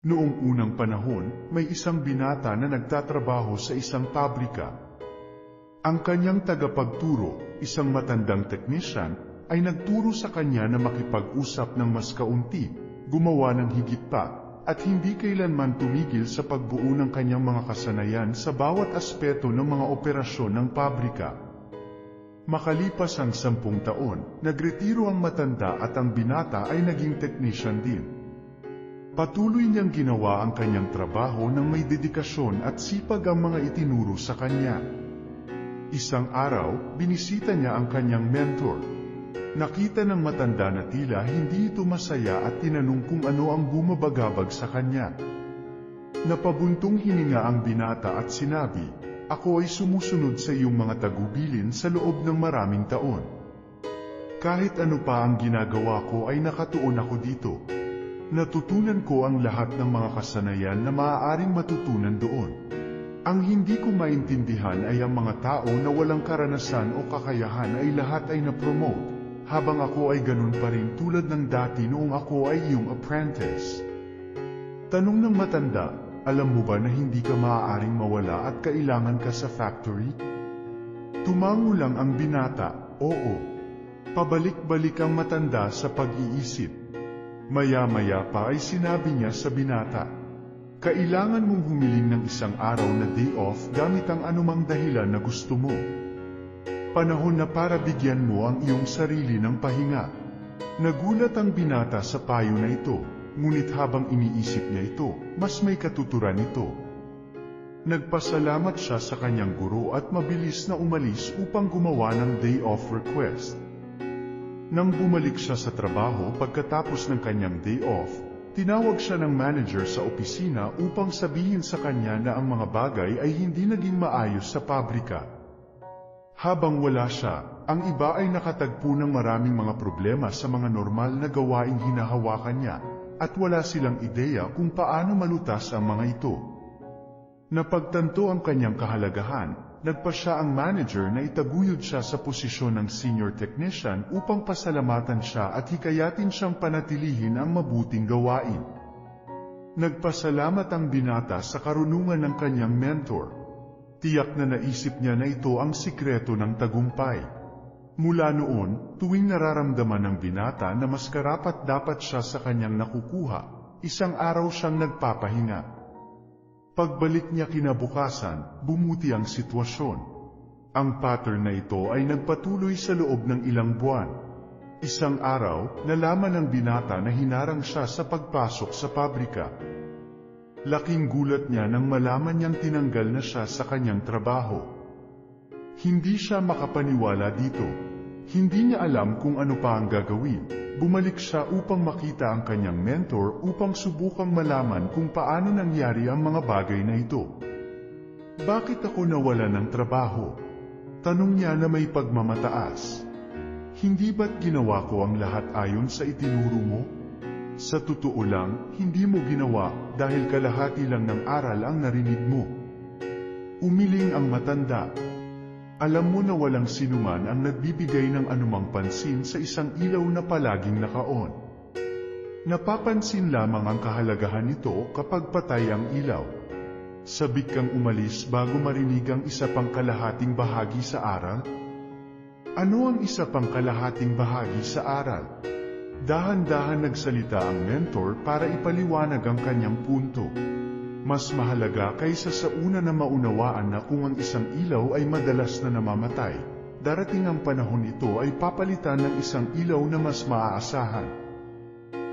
Noong unang panahon, may isang binata na nagtatrabaho sa isang pabrika. Ang kanyang tagapagturo, isang matandang technician, ay nagturo sa kanya na makipag-usap ng mas kaunti, gumawa ng higit pa, at hindi kailanman tumigil sa pagbuo ng kanyang mga kasanayan sa bawat aspeto ng mga operasyon ng pabrika. Makalipas ang 10 taon, nagretiro ang matanda at ang binata ay naging technician din. Patuloy niyang ginawa ang kanyang trabaho ng may dedikasyon at sipag ang mga itinuro sa kanya. Isang araw, binisita niya ang kanyang mentor. Nakita ng matanda na tila hindi ito masaya at tinanong kung ano ang bumabagabag sa kanya. Napabuntong hininga ang binata at sinabi, "Ako ay sumusunod sa iyong mga tagubilin sa loob ng maraming taon. Kahit ano pa ang ginagawa ko ay nakatuon ako dito. Natutunan ko ang lahat ng mga kasanayan na maaaring matutunan doon. Ang hindi ko maintindihan ay ang mga tao na walang karanasan o kakayahan ay lahat ay na-promote, habang ako ay ganun pa rin tulad ng dati noong ako ay iyong apprentice." Tanong ng matanda, "Alam mo ba na hindi ka maaaring mawala at kailangan ka sa factory?" Tumango lang ang binata, "Oo." Pabalik-balik ang matanda sa pag-iisip. Maya-maya pa ay sinabi niya sa binata, "Kailangan mong humiling ng isang araw na day off gamit ang anumang dahilan na gusto mo. Panahon na para bigyan mo ang iyong sarili ng pahinga." Nagulat ang binata sa payo na ito, ngunit habang iniisip niya ito, mas may katuturan ito. Nagpasalamat siya sa kanyang guro at mabilis na umalis upang gumawa ng day off request. Nang bumalik siya sa trabaho pagkatapos ng kanyang day off, tinawag siya ng manager sa opisina upang sabihin sa kanya na ang mga bagay ay hindi naging maayos sa pabrika. Habang wala siya, ang iba ay nakatagpo ng maraming mga problema sa mga normal na gawaing hinahawakan niya, at wala silang ideya kung paano malutas ang mga ito. Napagtanto ang kanyang kahalagahan. Nagpa siya ang manager na itaguyod siya sa posisyon ng senior technician upang pasalamatan siya at hikayatin siyang panatilihin ang mabuting gawain. Nagpasalamat ang binata sa karunungan ng kanyang mentor. Tiyak na naisip niya na ito ang sikreto ng tagumpay. Mula noon, tuwing nararamdaman ng binata na mas karapat-dapat siya sa kanyang nakukuha, isang araw siyang nagpapahinga. Pagbalik niya kinabukasan, bumuti ang sitwasyon. Ang pattern na ito ay nagpatuloy sa loob ng ilang buwan. Isang araw, nalaman ng binata na hinarang siya sa pagpasok sa pabrika. Laking gulat niya nang malaman niyang tinanggal na siya sa kanyang trabaho. Hindi siya makapaniwala dito. Hindi niya alam kung ano pa ang gagawin. Bumalik siya upang makita ang kanyang mentor upang subukang malaman kung paano nangyari ang mga bagay na ito. "Bakit ako nawala ng trabaho?" Tanong niya na may pagmamataas. "Hindi ba't ginawa ko ang lahat ayon sa itinuro mo?" "Sa totoo lang, hindi mo ginawa dahil kalahati lang ng aral ang narinig mo." Umiling ang matanda. Alam mo na walang sinuman ang nagbibigay ng anumang pansin sa isang ilaw na palaging naka-on. Napapansin lamang ang kahalagahan nito kapag patay ang ilaw. Sabik kang umalis bago marinig ang isa pang kalahating bahagi sa aral? Ano ang isa pang kalahating bahagi sa aral? Dahan-dahan nagsalita ang mentor para ipaliwanag ang kanyang punto. Mas mahalaga kaysa sa una na maunawaan na kung ang isang ilaw ay madalas na namamatay, darating ang panahon ito ay papalitan ng isang ilaw na mas maaasahan.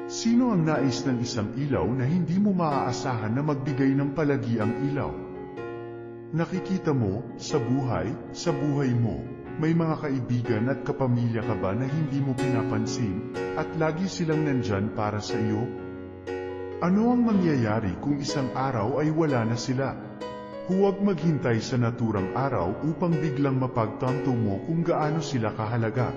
Sino ang nais ng isang ilaw na hindi mo maaasahan na magbigay ng palagi ang ilaw? Nakikita mo, sa buhay mo, may mga kaibigan at kapamilya ka ba na hindi mo pinapansin, at lagi silang nandyan para sa iyo? Ano ang mangyayari kung isang araw ay wala na sila? Huwag maghintay sa naturang araw upang biglang mapagtanto mo kung gaano sila kahalaga.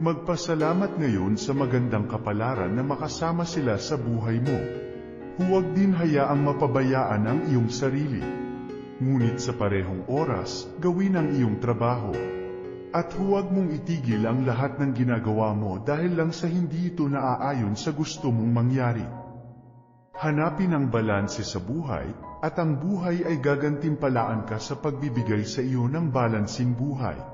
Magpasalamat ngayon sa magandang kapalaran na makasama sila sa buhay mo. Huwag din hayaang mapabayaan ang iyong sarili. Ngunit sa parehong oras, gawin ang iyong trabaho. At huwag mong itigil ang lahat ng ginagawa mo dahil lang sa hindi ito naaayon sa gusto mong mangyari. Hanapin ang balanse sa buhay, at ang buhay ay gagantimpalaan ka sa pagbibigay sa iyo ng balansing buhay.